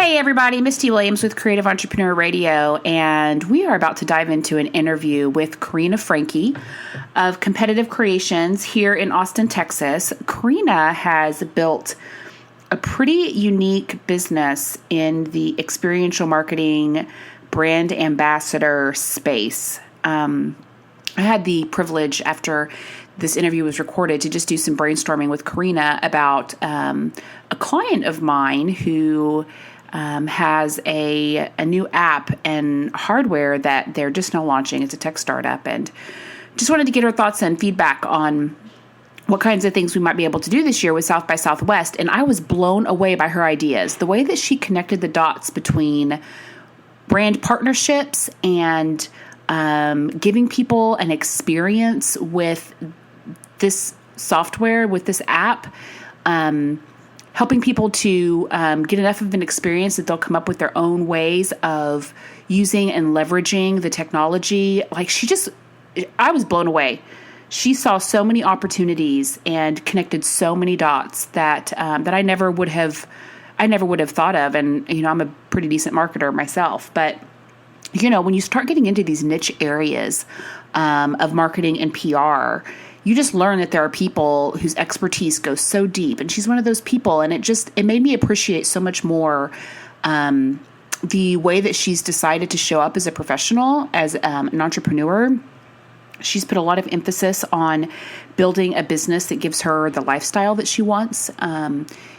Hey everybody, Misty Williams with Creative Entrepreneur Radio, and we are about to dive into an interview with Corina Frankie of Competitive Creations here in Austin, Texas. Corina has built a pretty unique business in the experiential marketing brand ambassador space. I had the privilege after this interview was recorded to just do some brainstorming with Corina about a client of mine who has a new app and hardware that they're just now launching. It's a tech startup, and just wanted to get her thoughts and feedback on what kinds of things we might be able to do this year with South by Southwest. And I was blown away by her ideas. The way that she connected the dots between brand partnerships and giving people an experience with this software, with this app, helping people to get enough of an experience that they'll come up with their own ways of using and leveraging the technology. I was blown away. She saw so many opportunities and connected so many dots that I never would have thought of. And, I'm a pretty decent marketer myself, but when you start getting into these niche areas of marketing and PR, you just learn that there are people whose expertise goes so deep, and she's one of those people. And it made me appreciate so much more the way that she's decided to show up as a professional, as an entrepreneur. She's put a lot of emphasis on building a business that gives her the lifestyle that she wants.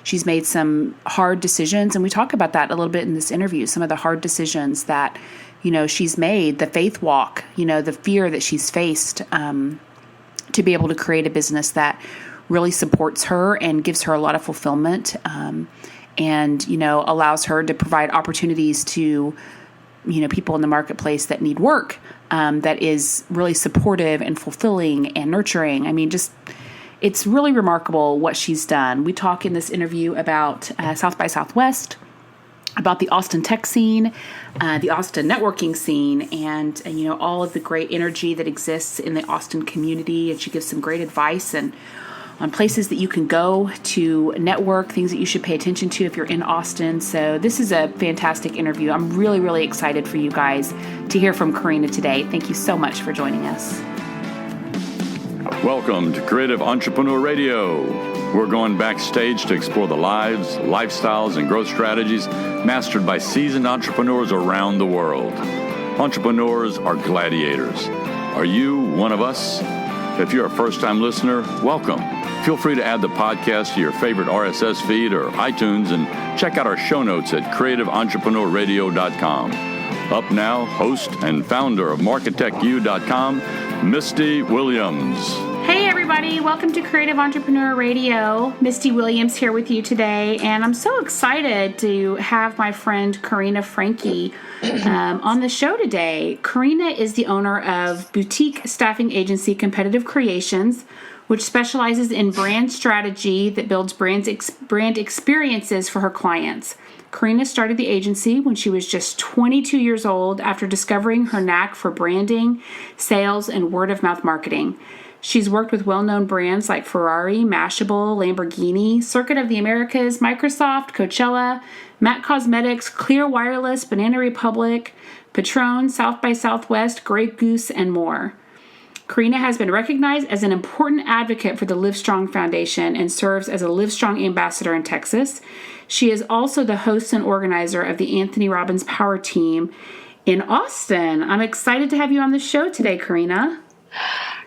She's made some hard decisions, and we talk about that a little bit in this interview, some of the hard decisions that, she's made, the faith walk, the fear that she's faced, to be able to create a business that really supports her and gives her a lot of fulfillment, and, allows her to provide opportunities to, people in the marketplace that need work, that is really supportive and fulfilling and nurturing. It's really remarkable what she's done. We talk in this interview about South by Southwest, about the Austin tech scene, the Austin networking scene, and all of the great energy that exists in the Austin community. And she gives some great advice and on places that you can go to network, things that you should pay attention to if you're in Austin. So this is a fantastic interview. I'm really, really excited for you guys to hear from Corina today. Thank you so much for joining us. Welcome to Creative Entrepreneur Radio. We're going backstage to explore the lives, lifestyles, and growth strategies mastered by seasoned entrepreneurs around the world. Entrepreneurs are gladiators. Are you one of us? If you're a first-time listener, welcome. Feel free to add the podcast to your favorite RSS feed or iTunes, and check out our show notes at creativeentrepreneurradio.com. Up now, host and founder of MarketechU.com, Misty Williams. Hey everybody, welcome to Creative Entrepreneur Radio. Misty Williams here with you today, and I'm so excited to have my friend Corina Frankie on the show today. Corina is the owner of boutique staffing agency Competitive Creations, which specializes in brand strategy that builds brand experiences for her clients. Corina started the agency when she was just 22 years old after discovering her knack for branding, sales, and word-of-mouth marketing. She's worked with well-known brands like Ferrari, Mashable, Lamborghini, Circuit of the Americas, Microsoft, Coachella, MAC Cosmetics, Clear Wireless, Banana Republic, Patron, South by Southwest, Grey Goose, and more. Corina has been recognized as an important advocate for the Livestrong Foundation and serves as a Livestrong ambassador in Texas. She is also the host and organizer of the Anthony Robbins Power Team in Austin. I'm excited to have you on the show today, Corina.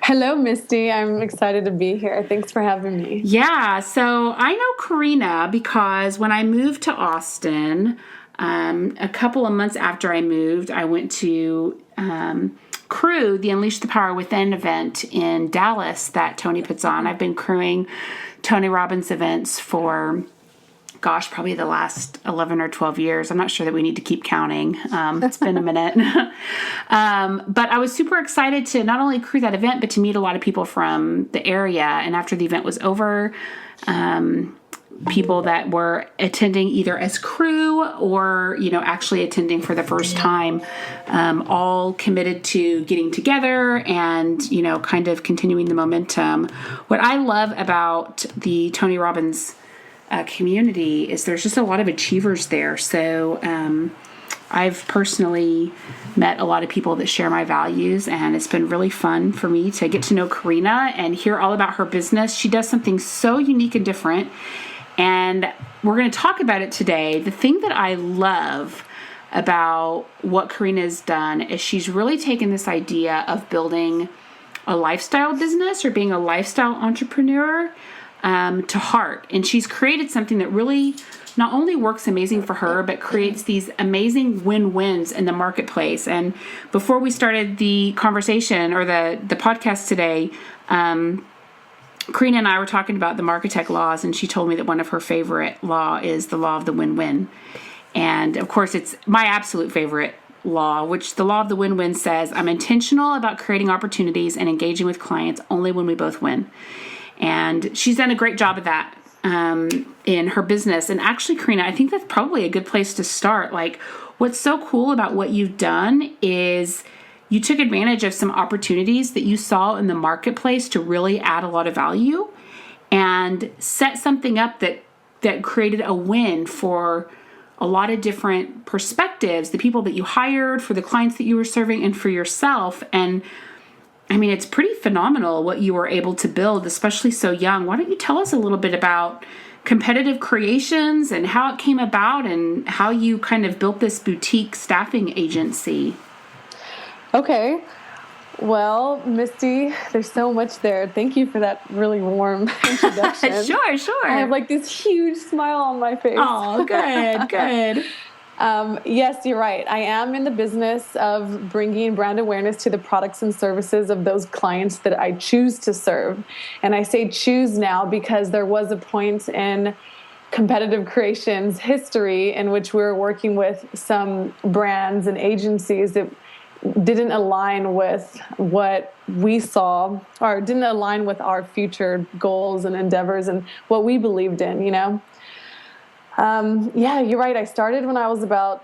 Hello, Misty. I'm excited to be here. Thanks for having me. Yeah, so I know Corina because when I moved to Austin, a couple of months after I moved, I went to crew the Unleash the Power Within event in Dallas that Tony puts on. I've been crewing Tony Robbins events for probably the last 11 or 12 years. I'm not sure that we need to keep counting. It's been a minute. But I was super excited to not only crew that event, but to meet a lot of people from the area. And after the event was over, people that were attending either as crew or, actually attending for the first time, all committed to getting together and, kind of continuing the momentum. What I love about the Tony Robbins community is there's just a lot of achievers there. So I've personally met a lot of people that share my values, and it's been really fun for me to get to know Corina and hear all about her business. She does something so unique and different, and we're going to talk about it today. The thing that I love about what Corina's done is she's really taken this idea of building a lifestyle business or being a lifestyle entrepreneur to heart. And she's created something that really not only works amazing for her, but creates these amazing win-wins in the marketplace. And before we started the conversation or the podcast today, Corina and I were talking about the Marketech laws, and she told me that one of her favorite law is the law of the win-win. And of course, it's my absolute favorite law, which the law of the win-win says, I'm intentional about creating opportunities and engaging with clients only when we both win. And she's done a great job of that in her business. And actually, Corina, I think that's probably a good place to start. Like, what's so cool about what you've done is you took advantage of some opportunities that you saw in the marketplace to really add a lot of value and set something up that created a win for a lot of different perspectives, the people that you hired, for the clients that you were serving, and for yourself. And I mean, it's pretty phenomenal what you were able to build, especially so young. Why don't you tell us a little bit about Competitive Creations and how it came about and how you kind of built this boutique staffing agency? Okay. Well, Misty, there's so much there. Thank you for that really warm introduction. Sure. I have like this huge smile on my face. Oh, good. Yes, you're right. I am in the business of bringing brand awareness to the products and services of those clients that I choose to serve. And I say choose now because there was a point in Competitive Creations history in which we were working with some brands and agencies that didn't align with what we saw or didn't align with our future goals and endeavors and what we believed in, you know? Yeah, you're right. I started when I was about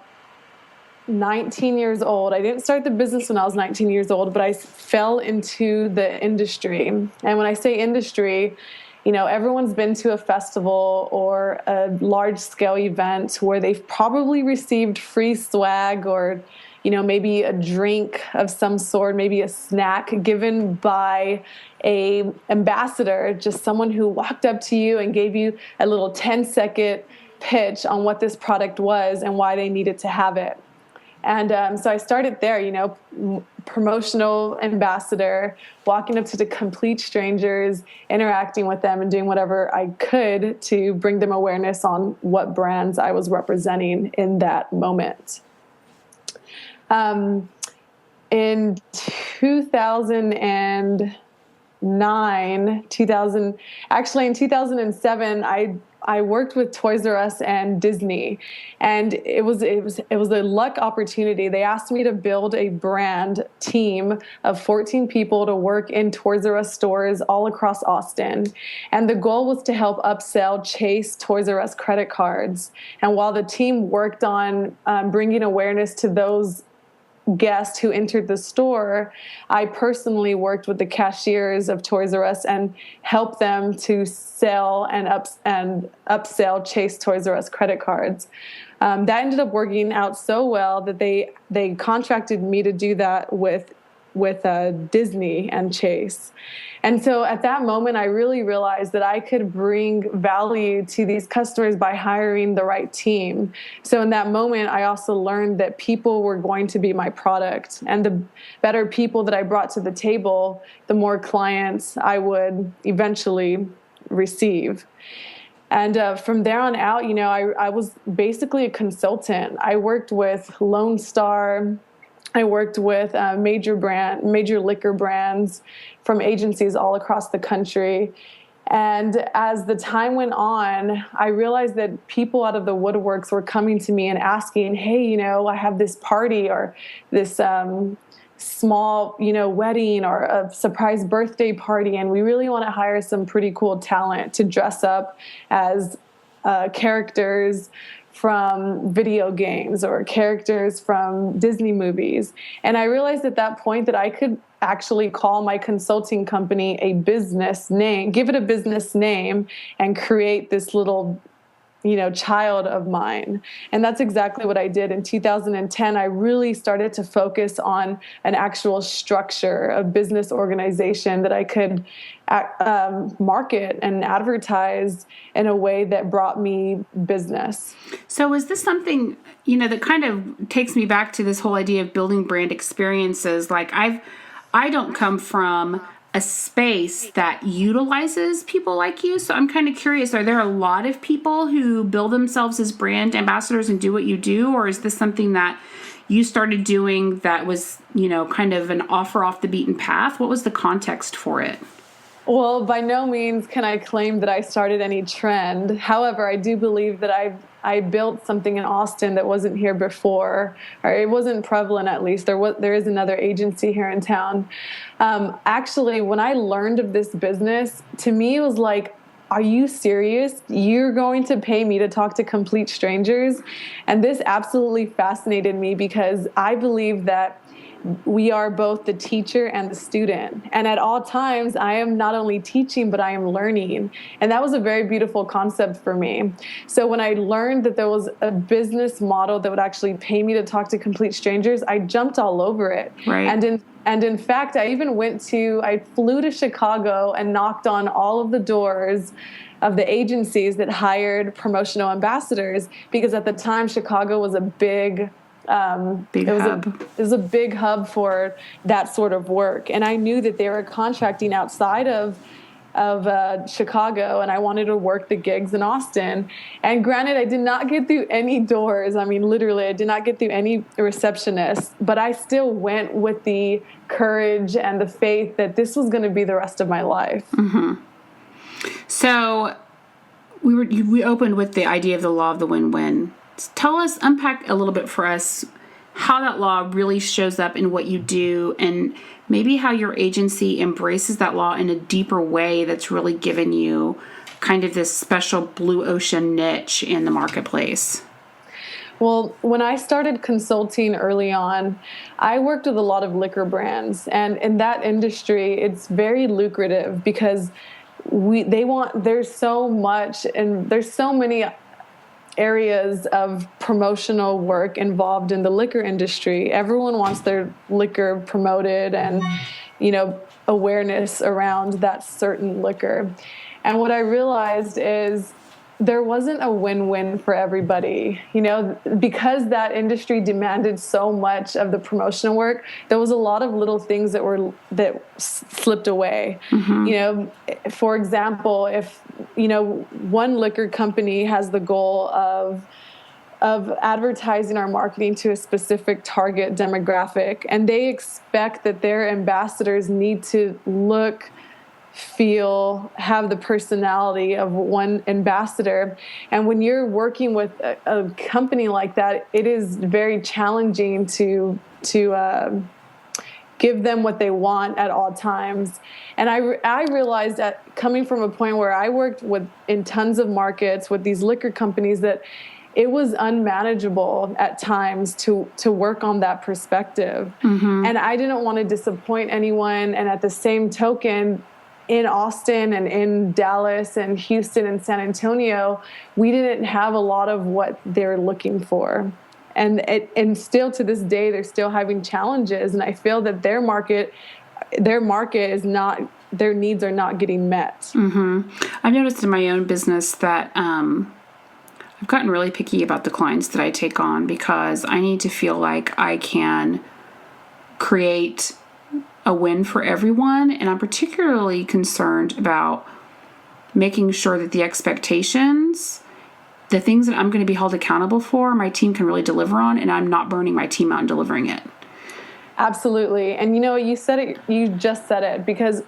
19 years old. I didn't start the business when I was 19 years old, but I fell into the industry. And when I say industry, you know, everyone's been to a festival or a large scale event where they've probably received free swag or, you know, maybe a drink of some sort, maybe a snack given by a ambassador, just someone who walked up to you and gave you a little 10-second pitch on what this product was and why they needed to have it. And so I started there, you know, promotional ambassador, walking up to the complete strangers, interacting with them and doing whatever I could to bring them awareness on what brands I was representing in that moment. In 2007, I worked with Toys R Us and Disney, and it was a luck opportunity. They asked me to build a brand team of 14 people to work in Toys R Us stores all across Austin, and the goal was to help upsell Chase Toys R Us credit cards. And while the team worked on bringing awareness to those guests who entered the store, I personally worked with the cashiers of Toys R Us and helped them to sell and upsell Chase Toys R Us credit cards. That ended up working out so well that they contracted me to do that with Disney and Chase. And so at that moment, I really realized that I could bring value to these customers by hiring the right team. So in that moment, I also learned that people were going to be my product. And the better people that I brought to the table, the more clients I would eventually receive. And from there on out, you know, I was basically a consultant. I worked with Lone Star. I worked with major liquor brands from agencies all across the country. And as the time went on, I realized that people out of the woodworks were coming to me and asking, hey, you know, I have this party or this small, you know, wedding or a surprise birthday party, and we really want to hire some pretty cool talent to dress up as characters from video games or characters from Disney movies. And I realized at that point that I could actually call my consulting company a business name, give it a business name, and create this little child of mine. And that's exactly what I did. In 2010, I really started to focus on an actual structure, a business organization that I could market and advertise in a way that brought me business. So is this something, that kind of takes me back to this whole idea of building brand experiences? Like I don't come from a space that utilizes people like you. So I'm kind of curious, are there a lot of people who build themselves as brand ambassadors and do what you do? Or is this something that you started doing that was, kind of an offer off the beaten path? What was the context for it? Well, by no means can I claim that I started any trend. However, I do believe that I built something in Austin that wasn't here before, or it wasn't prevalent at least. There is another agency here in town. Actually, when I learned of this business, to me it was like, are you serious? You're going to pay me to talk to complete strangers? And this absolutely fascinated me because I believe that we are both the teacher and the student. And at all times, I am not only teaching, but I am learning. And that was a very beautiful concept for me. So when I learned that there was a business model that would actually pay me to talk to complete strangers, I jumped all over it. Right. And in fact, I flew to Chicago and knocked on all of the doors of the agencies that hired promotional ambassadors, because at the time, Chicago was a big hub. It was a big hub for that sort of work. And I knew that they were contracting outside of Chicago, and I wanted to work the gigs in Austin. And granted, I did not get through any doors. I mean, literally, I did not get through any receptionists, but I still went with the courage and the faith that this was going to be the rest of my life. Mm-hmm. So we opened with the idea of the law of the win-win. Unpack a little bit for us how that law really shows up in what you do, and maybe how your agency embraces that law in a deeper way that's really given you kind of this special blue ocean niche in the marketplace. Well, when I started consulting early on, I worked with a lot of liquor brands, and in that industry, it's very lucrative because there's so much, and there's so many areas of promotional work involved in the liquor industry. Everyone wants their liquor promoted and, awareness around that certain liquor. And what I realized is there wasn't a win-win for everybody, because that industry demanded so much of the promotional work. There was a lot of little things that slipped away. Mm-hmm. For example, if one liquor company has the goal of advertising or marketing to a specific target demographic, and they expect that their ambassadors need to look, feel, have the personality of one ambassador. And when you're working with a company like that, it is very challenging to give them what they want at all times. And I realized that coming from a point where I worked in tons of markets with these liquor companies, that it was unmanageable at times to work on that perspective. Mm-hmm. And I didn't want to disappoint anyone. And at the same token, in Austin and in Dallas and Houston and San Antonio, we didn't have a lot of what they're looking for. And still to this day, they're still having challenges. And I feel that their market is not, their needs are not getting met. Mm-hmm. I've noticed in my own business that I've gotten really picky about the clients that I take on, because I need to feel like I can create a win for everyone. And I'm particularly concerned about making sure that the expectations, the things that I'm going to be held accountable for, my team can really deliver on, and I'm not burning my team out and delivering it. Absolutely. And you just said it, because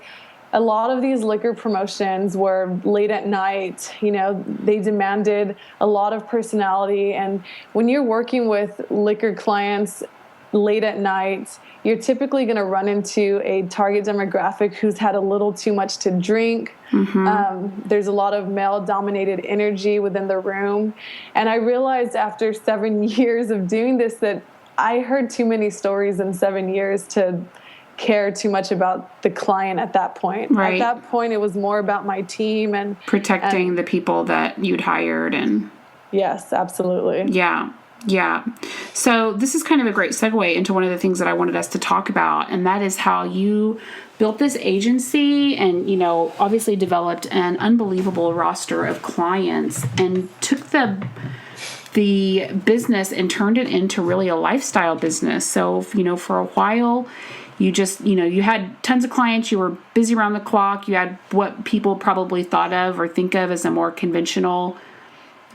a lot of these liquor promotions were late at night. They demanded a lot of personality. And when you're working with liquor clients late at night, you're typically going to run into a target demographic who's had a little too much to drink. Mm-hmm. There's a lot of male-dominated energy within the room. And I realized after 7 years of doing this that I heard too many stories in 7 years to care too much about the client at that point. Right. At that point, it was more about my team and protecting the people that you'd hired. And Yes, absolutely. Yeah. Yeah. So this is kind of a great segue into one of the things that I wanted us to talk about, and that is how you built this agency and, obviously developed an unbelievable roster of clients and took the business and turned it into really a lifestyle business. So, for a while, you just, you had tons of clients, you were busy around the clock, you had what people probably thought of or think of as a more conventional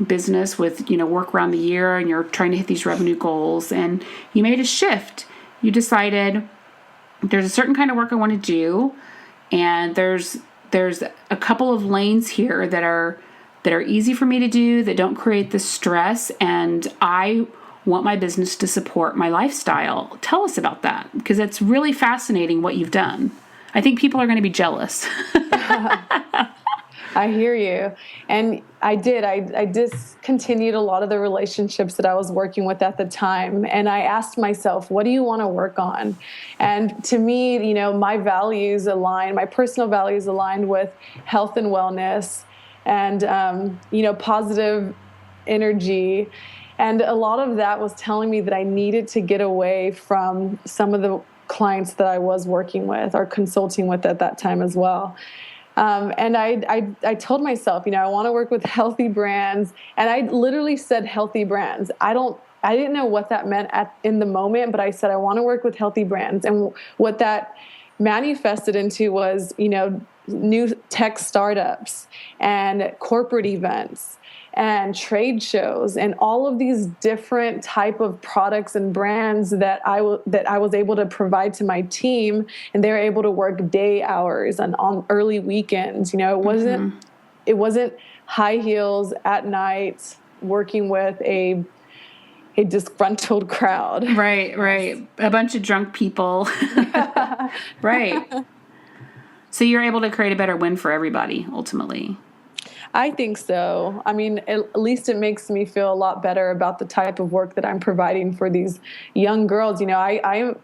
business with, work around the year, and you're trying to hit these revenue goals, and you made a shift. You decided there's a certain kind of work I want to do, and there's a couple of lanes here that are easy for me to do, that don't create the stress, and I want my business to support my lifestyle. Tell us about that, because it's really fascinating what you've done. I think people are going to be jealous. I hear you. And I did. I discontinued a lot of the relationships that I was working with at the time. And I asked myself, what do you want to work on? And to me, my values align, my personal values aligned with health and wellness and, positive energy. And a lot of that was telling me that I needed to get away from some of the clients that I was working with or consulting with at that time as well. And I told myself, I want to work with healthy brands. And I literally said healthy brands. I didn't know what that meant in the moment, but I said, I want to work with healthy brands. And what that manifested into was, new tech startups and corporate events and trade shows and all of these different type of products and brands that I was able to provide to my team, and they're able to work day hours and on early weekends. It wasn't high heels at night working with a disgruntled crowd. Right. A bunch of drunk people. Right. So you're able to create a better win for everybody, ultimately. I think so. I mean, at least it makes me feel a lot better about the type of work that I'm providing for these young girls. I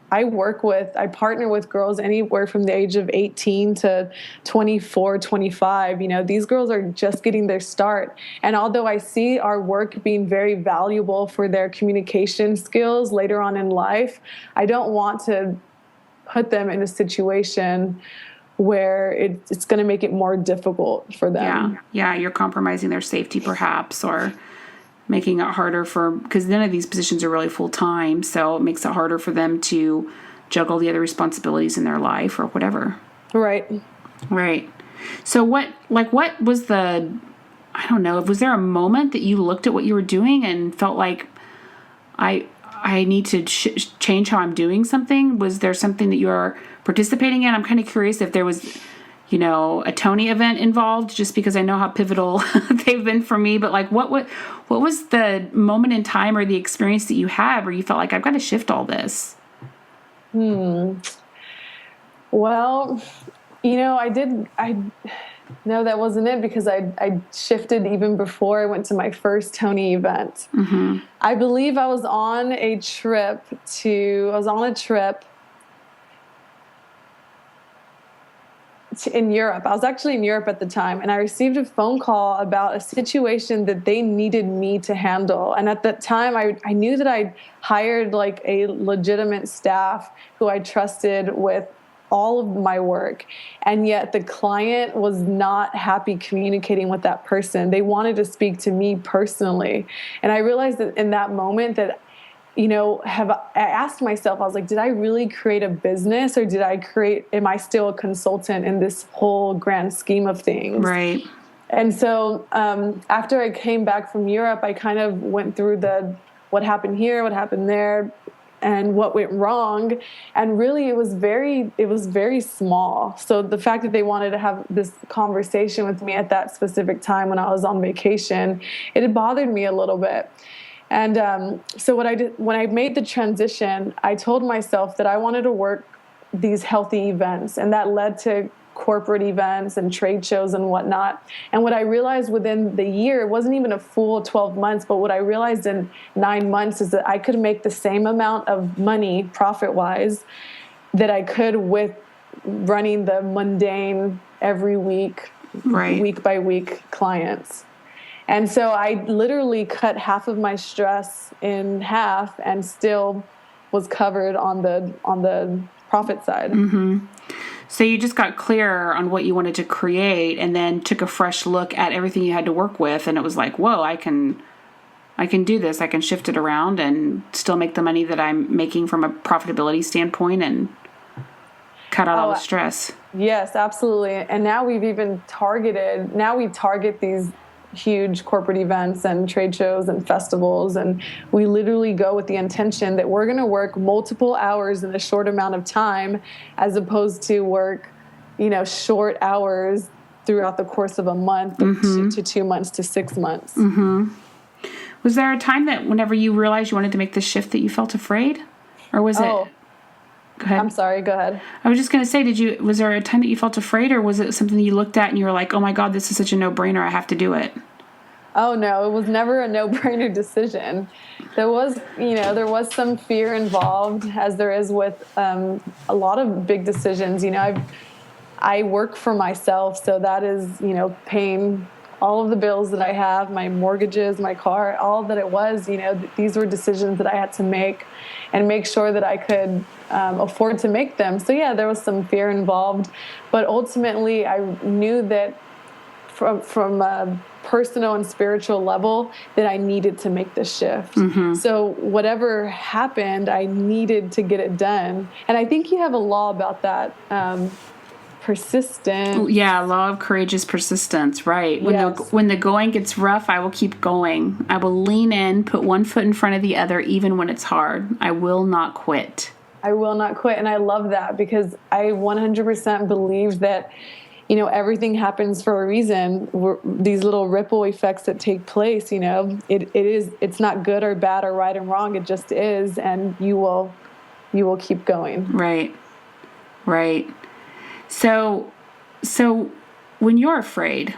partner with girls anywhere from the age of 18 to 24, 25. These girls are just getting their start. And although I see our work being very valuable for their communication skills later on in life, I don't want to put them in a situation where it's going to make it more difficult for them. Yeah, you're compromising their safety perhaps, or making it harder because none of these positions are really full-time, so it makes it harder for them to juggle the other responsibilities in their life or whatever. Right. So what was I don't know, was there a moment that you looked at what you were doing and felt like, I need to change how I'm doing something? Was there something that you are participating in? I'm kind of curious if there was, a Tony event involved, just because I know how pivotal they've been for me. But what was the moment in time or the experience that you had where you felt like, I've got to shift all this? Well, no, that wasn't it, because I shifted even before I went to my first Tony event. Mm-hmm. I believe I was on a trip in Europe. I was actually in Europe at the time, and I received a phone call about a situation that they needed me to handle. And at that time, I knew that I'd hired a legitimate staff who I trusted with all of my work, and yet the client was not happy communicating with that person. They wanted to speak to me personally. And I realized that in that moment that, I asked myself, I was like, did I really create a business, or am I still a consultant in this whole grand scheme of things? Right. And so after I came back from Europe, I kind of went through what happened here, what happened there, and what went wrong. And really it was very small. So the fact that they wanted to have this conversation with me at that specific time when I was on vacation, it had bothered me a little bit. And so what I did when I made the transition, I told myself that I wanted to work these healthy events, and that led to corporate events and trade shows and whatnot. And what I realized within the year, it wasn't even a full 12 months, but what I realized in 9 months is that I could make the same amount of money profit-wise that I could with running the mundane every week, right, week by week clients. And so I literally cut half of my stress in half and still was covered on the profit side. Mm-hmm. So you just got clear on what you wanted to create and then took a fresh look at everything you had to work with. And it was like, whoa, I can do this. I can shift it around and still make the money that I'm making from a profitability standpoint and cut out all the stress. Yes, absolutely. And now we target these huge corporate events and trade shows and festivals. And we literally go with the intention that we're going to work multiple hours in a short amount of time, as opposed to work, short hours throughout the course of a month to 2 months to 6 months. Mm-hmm. Was there a time that whenever you realized you wanted to make the shift that you felt afraid? Or was it... Go ahead. I'm sorry, go ahead. I was just going to say, was there a time that you felt afraid, or was it something you looked at and you were like, oh my God, this is such a no-brainer, I have to do it? Oh no, it was never a no-brainer decision. There was some fear involved, as there is with a lot of big decisions. I work for myself, so that is, paying all of the bills that I have, my mortgages, my car, all that it was, these were decisions that I had to make and make sure that I could afford to make them. So yeah, there was some fear involved, but ultimately I knew that from a personal and spiritual level that I needed to make the shift. Mm-hmm. So whatever happened, I needed to get it done. And I think you have a law about that. Persistent. Yeah, law of courageous persistence, right. When the going gets rough, I will keep going. I will lean in, put one foot in front of the other, even when it's hard. I will not quit. I will not quit. And I love that, because I 100% believe that, everything happens for a reason. These little ripple effects that take place, it's not good or bad or right and wrong. It just is. And you will keep going. Right. So when you're afraid,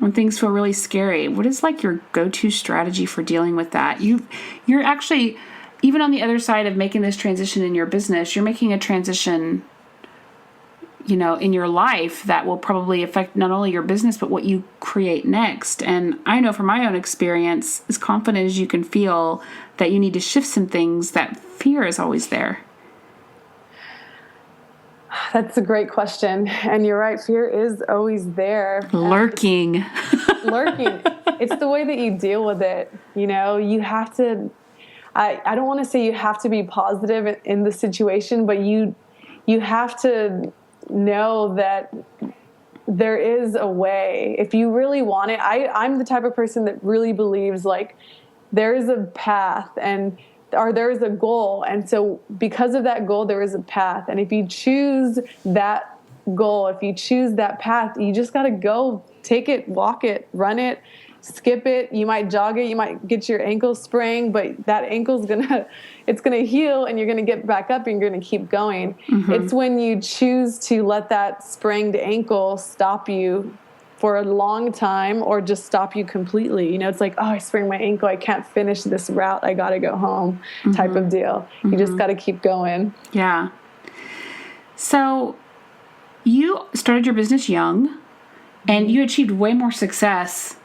when things feel really scary, what is like your go-to strategy for dealing with that? You're actually, even on the other side of making this transition in your business, you're making a transition, in your life that will probably affect not only your business, but what you create next. And I know from my own experience, as confident as you can feel that you need to shift some things, that fear is always there. That's a great question. And you're right. Fear is always there. Lurking. It's the way that you deal with it. You have to, I don't want to say you have to be positive in the situation, but you have to know that there is a way. If you really want it, I'm the type of person that really believes like there is a path or there is a goal. And so because of that goal, there is a path. And if you choose that goal, if you choose that path, you just got to go, take it, walk it, run it, skip it. You might jog it. You might get your ankle sprained, but that ankle's it's going to heal and you're going to get back up and you're going to keep going. Mm-hmm. It's when you choose to let that sprained ankle stop you for a long time or just stop you completely. It's like, oh, I sprained my ankle. I can't finish this route. I got to go home type of deal. Mm-hmm. You just got to keep going. Yeah. So you started your business young and you achieved way more success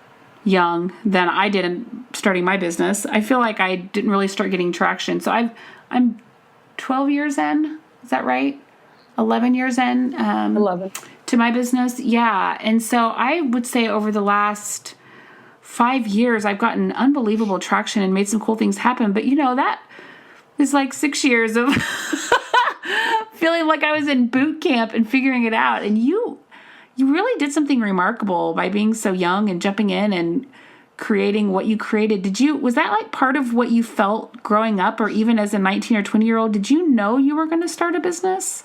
young than I did in starting my business. I feel like I didn't really start getting traction. So I'm 12 years in. Is that right? 11 years in. 11. To my business. Yeah. And so I would say over the last 5 years, I've gotten unbelievable traction and made some cool things happen. But that is like 6 years of feeling like I was in boot camp and figuring it out. And you really did something remarkable by being so young and jumping in and creating what you created. Was that like part of what you felt growing up, or even as a 19 or 20-year-old? Did you know you were going to start a business?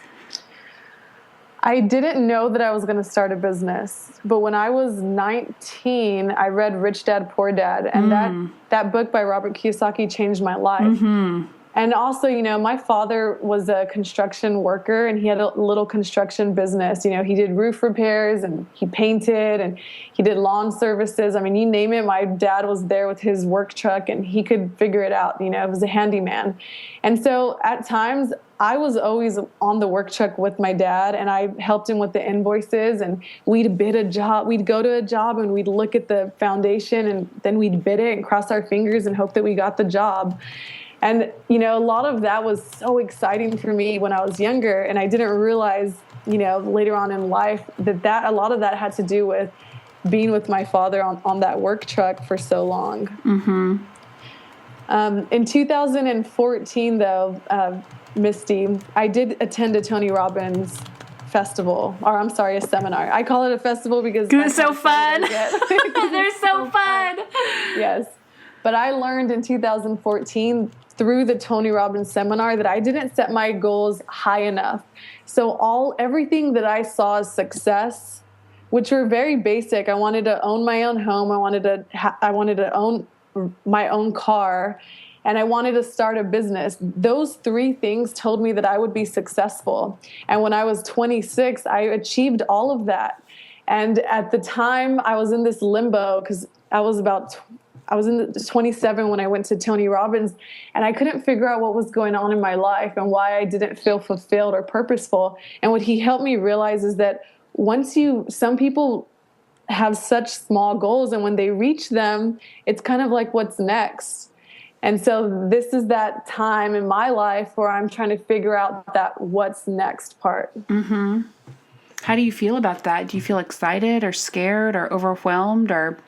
I didn't know that I was going to start a business, but when I was 19, I read Rich Dad, Poor Dad, and that book by Robert Kiyosaki changed my life. Mm-hmm. And also, my father was a construction worker and he had a little construction business. He did roof repairs and he painted and he did lawn services. I mean, you name it, my dad was there with his work truck and he could figure it out. It was a handyman. And so at times I was always on the work truck with my dad, and I helped him with the invoices, and we'd bid a job. We'd go to a job and we'd look at the foundation, and then we'd bid it and cross our fingers and hope that we got the job. And, you know, a lot of that was so exciting for me when I was younger, and I didn't realize, you know, later on in life that a lot of that had to do with being with my father on that work truck for so long. Mm-hmm. In 2014, though, Misty, I did attend a Tony Robbins festival, or I'm sorry, a seminar. I call it a festival because it's so fun. They're so fun. Yes. But I learned in 2014 through the Tony Robbins seminar that I didn't set my goals high enough. So everything that I saw as success, which were very basic, I wanted to own my own home. I wanted to own my own car, and I wanted to start a business. Those three things told me that I would be successful. And when I was 26, I achieved all of that. And at the time, I was in this limbo because I was in 27 when I went to Tony Robbins, and I couldn't figure out what was going on in my life and why I didn't feel fulfilled or purposeful. And what he helped me realize is that some people have such small goals, and when they reach them, it's kind of like, what's next? And so this is that time in my life where I'm trying to figure out that what's next part. Mm-hmm. How do you feel about that? Do you feel excited or scared or overwhelmed, or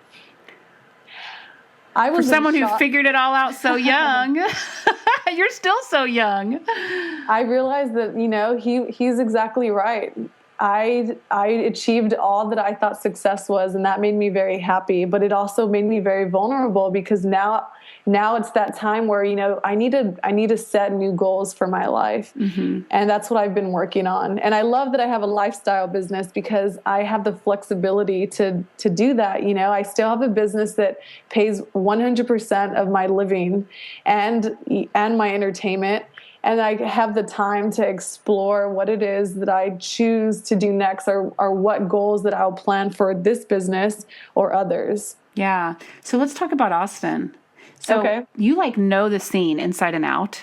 for someone who figured it all out so young? You're still so young. I realized that, you know, he's exactly right. I achieved all that I thought success was, and that made me very happy, but it also made me very vulnerable because now it's that time where, you know, I need to set new goals for my life. Mm-hmm. And that's what I've been working on. And I love that I have a lifestyle business because I have the flexibility to do that. You know, I still have a business that pays 100% of my living and my entertainment. And I have the time to explore what it is that I choose to do next, or what goals that I'll plan for this business or others. Yeah. So let's talk about Austin. So you know the scene inside and out.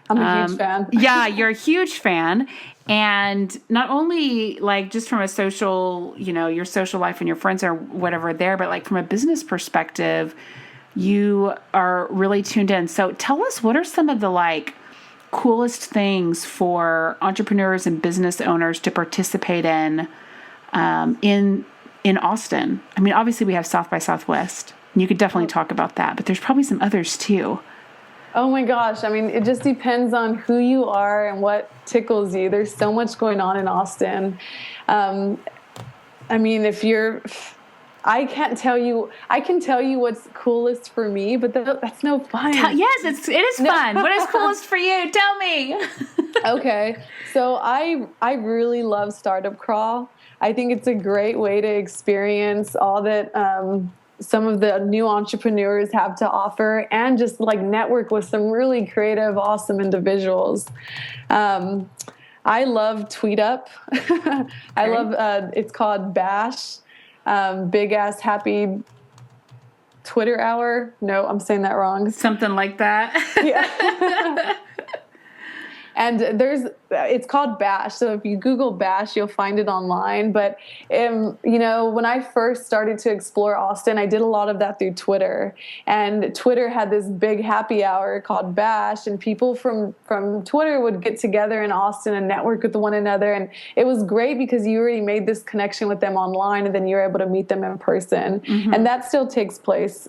I'm a huge fan. Yeah, you're a huge fan. And not only just from a social, you know, your social life and your friends or whatever there, but from a business perspective, you are really tuned in. So tell us, what are some of the coolest things for entrepreneurs and business owners to participate in Austin? I mean, obviously we have South by Southwest, and you could definitely talk about that, but there's probably some others too. Oh my gosh. I mean, it just depends on who you are and what tickles you. There's so much going on in Austin. I mean, I can tell you what's coolest for me, but that's no fun. Yes, it is fun. What is coolest for you? Tell me. Okay. So I really love Startup Crawl. I think it's a great way to experience all that some of the new entrepreneurs have to offer, and just network with some really creative, awesome individuals. I love Tweet Up. I love, it's called Bash. Big ass happy Twitter hour. No, I'm saying that wrong. Something like that. Yeah. And it's called Bash. So if you Google Bash, you'll find it online. But, you know, when I first started to explore Austin, I did a lot of that through Twitter. And Twitter had this big happy hour called Bash. And people from Twitter would get together in Austin and network with one another. And it was great because you already made this connection with them online, and then you're able to meet them in person. Mm-hmm. And that still takes place.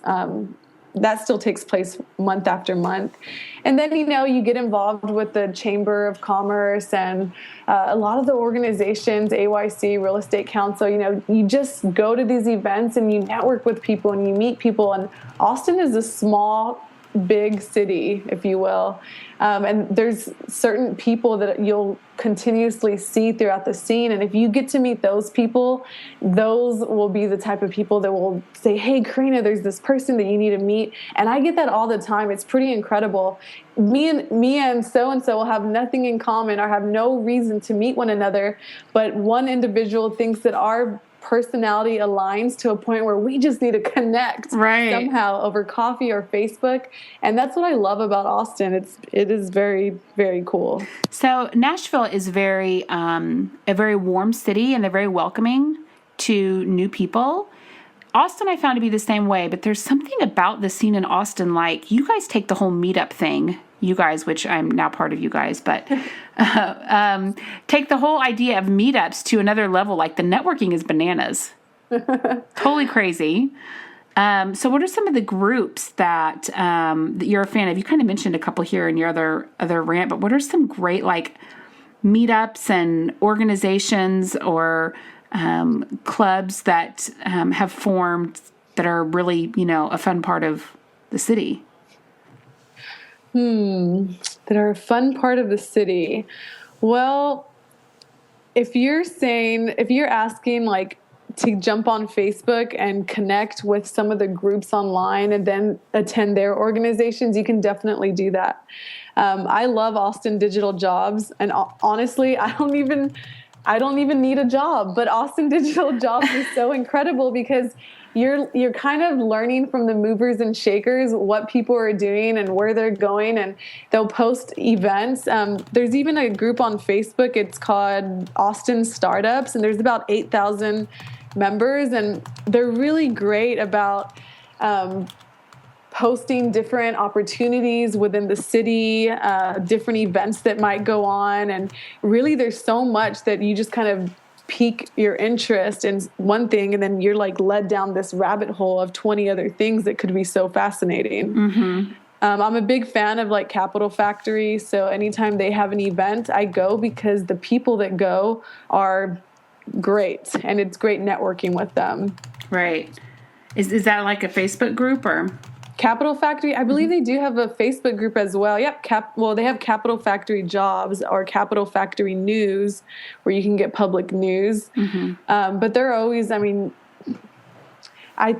Month after month. And then, you know, you get involved with the Chamber of Commerce and a lot of the organizations, AYC, Real Estate Council. You know, you just go to these events and you network with people and you meet people. And Austin is a small, big city, if you will. And there's certain people that you'll continuously see throughout the scene. And if you get to meet those people, those will be the type of people that will say, hey, Corina, there's this person that you need to meet. And I get that all the time. It's pretty incredible. Me and so-and-so will have nothing in common or have no reason to meet one another. But one individual thinks that our personality aligns to a point where we just need to connect somehow over coffee or Facebook. And that's what I love about Austin. It is very, very cool. So Nashville is a very warm city, and they're very welcoming to new people. Austin I found to be the same way, but there's something about the scene in Austin, like you guys take the whole meetup thing, you guys, which I'm now part of you guys, but take the whole idea of meetups to another level. Like the networking is bananas. Totally crazy. So what are some of the groups that you're a fan of? You kind of mentioned a couple here in your other rant, but what are some great like meetups and organizations or clubs that have formed that are really, a fun part of the city? That are a fun part of the city. Well, if you're asking like to jump on Facebook and connect with some of the groups online and then attend their organizations, you can definitely do that. I love Austin Digital Jobs, and honestly, I don't even need a job, but Austin Digital Jobs is so incredible because you're kind of learning from the movers and shakers what people are doing and where they're going, and they'll post events. There's even a group on Facebook. It's called Austin Startups, and there's about 8,000 members, and they're really great about posting different opportunities within the city, different events that might go on. And really there's so much that you just kind of pique your interest in one thing, and then you're like led down this rabbit hole of 20 other things that could be so fascinating. Mm-hmm. I'm a big fan of like Capital Factory. So anytime they have an event, I go because the people that go are great, and it's great networking with them. Right. Is that like a Facebook group or? Capital Factory, I believe they do have a Facebook group as well. Yep. They have Capital Factory Jobs or Capital Factory News, where you can get public news. Mm-hmm. But they're always, at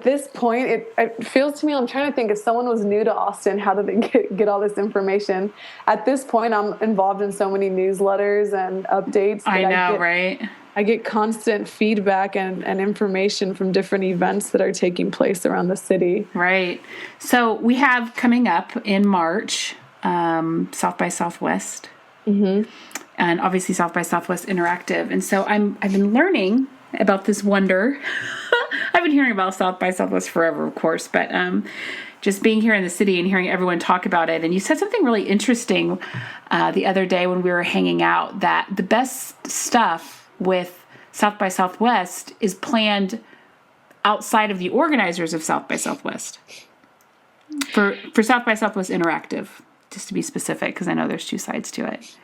this point, it feels to me, I'm trying to think, if someone was new to Austin, how did they get all this information? At this point, I'm involved in so many newsletters and updates. I know, right? I get constant feedback and information from different events that are taking place around the city. Right. So we have coming up in March, South by Southwest. Mm-hmm. And obviously South by Southwest Interactive. And so I've been learning about this wonder. I've been hearing about South by Southwest forever, of course, but just being here in the city and hearing everyone talk about it. And you said something really interesting the other day when we were hanging out, that the best stuff with South by Southwest is planned outside of the organizers of South by Southwest. For South by Southwest Interactive, just to be specific, because I know there's two sides to it.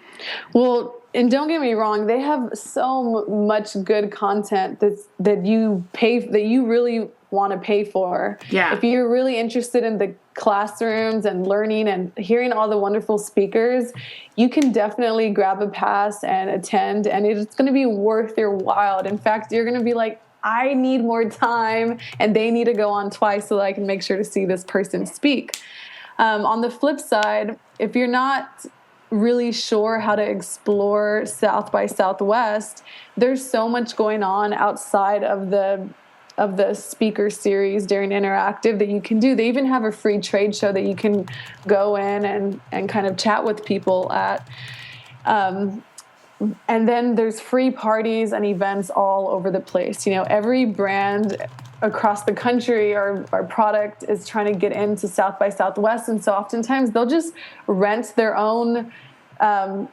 Well, and don't get me wrong, they have so much good content that you really want to pay for. Yeah. If you're really interested in the classrooms and learning and hearing all the wonderful speakers, you can definitely grab a pass and attend, and it's going to be worth your while. In fact, you're going to be like, I need more time, and they need to go on twice so that I can make sure to see this person speak. On the flip side, if you're not really sure how to explore South by Southwest, there's so much going on outside of the speaker series during Interactive that you can do. They even have a free trade show that you can go in and kind of chat with people at. And then there's free parties and events all over the place. Every brand across the country or product is trying to get into South by Southwest. And so oftentimes they'll just rent their own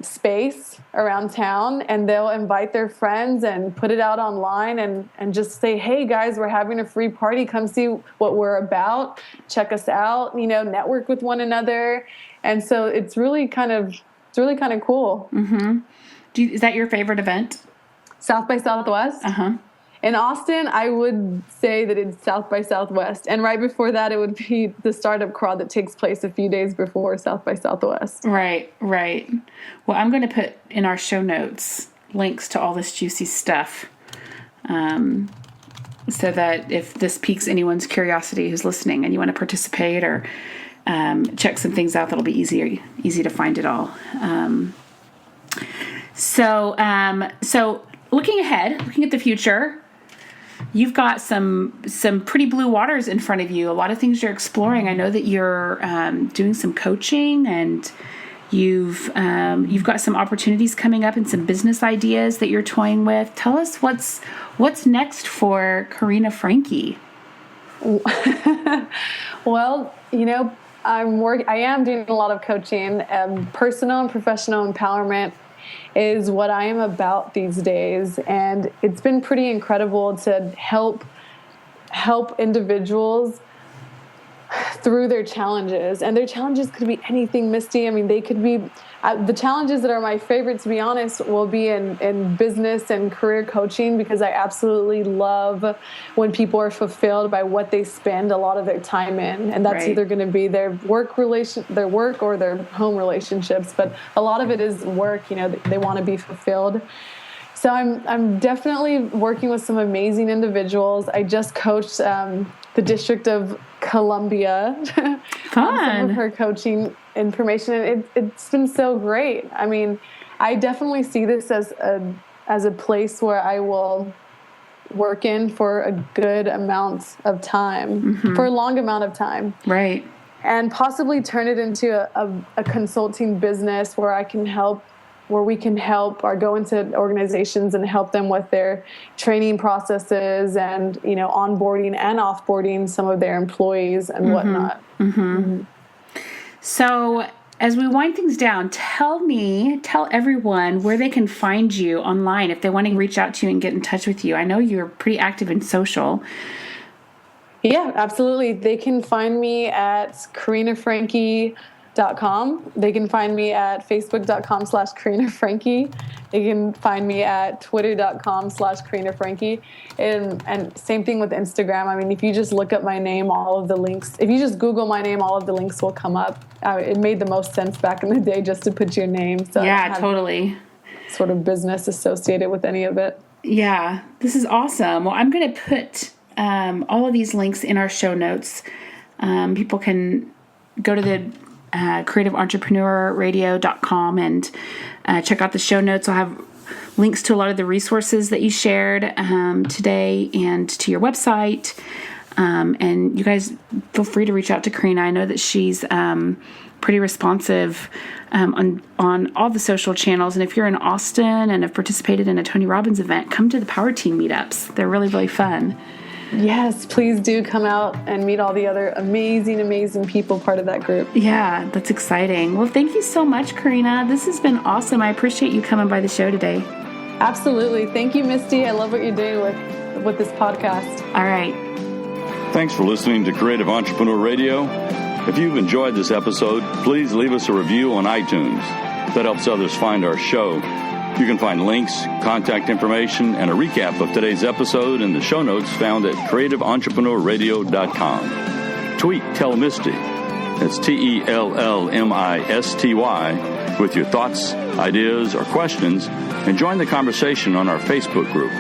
space around town, and they'll invite their friends and put it out online and just say, hey guys, we're having a free party. Come see what we're about. Check us out, network with one another. And so it's really kind of cool. Mm-hmm. Is that your favorite event? South by Southwest? Uh-huh. In Austin, I would say that it's South by Southwest. And right before that, it would be the startup crawl that takes place a few days before South by Southwest. Right. Well, I'm going to put in our show notes links to all this juicy stuff, so that if this piques anyone's curiosity who's listening and you want to participate or check some things out, that'll be easy to find it all. So looking ahead, looking at the future, you've got some pretty blue waters in front of you. A lot of things you're exploring. I know that you're doing some coaching, and you've got some opportunities coming up and some business ideas that you're toying with. Tell us what's next for Corina Frankie. Well, I am doing a lot of coaching. Personal and professional empowerment is what I am about these days, and it's been pretty incredible to help individuals through their challenges. And their challenges could be anything, Misty. I mean, they could be the challenges that are my favorite, to be honest, will be in business and career coaching, because I absolutely love when people are fulfilled by what they spend a lot of their time in. And that's either going to be their work or their home relationships. But a lot of it is work. They want to be fulfilled. So I'm definitely working with some amazing individuals. I just coached the District of Columbia on some of her coaching information, and it's been so great. I mean, I definitely see this as a place where I will work in for a good amount of time, for a long amount of time, right? And possibly turn it into a consulting business where we can help or go into organizations and help them with their training processes and, onboarding and offboarding some of their employees and whatnot. So as we wind things down, tell everyone where they can find you online if they want to reach out to you and get in touch with you. I know you're pretty active in social. Yeah, absolutely. They can find me at CorinaFrankie.com. They can find me at Facebook.com/CorinaFrankie. They can find me at Twitter.com/CorinaFrankie. And same thing with Instagram. I mean, if you just look up my name, all of the links, if you just Google my name, all of the links will come up. It made the most sense back in the day just to put your name. So yeah, totally. Sort of business associated with any of it. Yeah, this is awesome. Well, I'm going to put all of these links in our show notes. People can go to the creativeentrepreneursradio.com and check out the show notes. I'll have links to a lot of the resources that you shared today and to your website. And you guys feel free to reach out to Corina. I know that she's pretty responsive on all the social channels. And if you're in Austin and have participated in a Tony Robbins event, come to the Power Team meetups. They're really, really fun. Yes, please do come out and meet all the other amazing, amazing people part of that group. Yeah, that's exciting. Well, thank you so much, Corina. This has been awesome. I appreciate you coming by the show today. Absolutely. Thank you, Misty. I love what you're doing with this podcast. All right. Thanks for listening to Creative Entrepreneur Radio. If you've enjoyed this episode, please leave us a review on iTunes. That helps others find our show. You can find links, contact information, and a recap of today's episode in the show notes found at creativeentrepreneursradio.com. Tweet Tell Misty. That's TELLMISTY with your thoughts, ideas, or questions, and join the conversation on our Facebook group.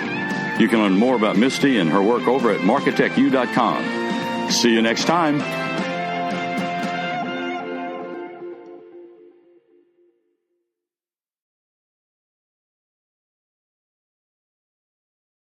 You can learn more about Misty and her work over at marketechu.com. See you next time.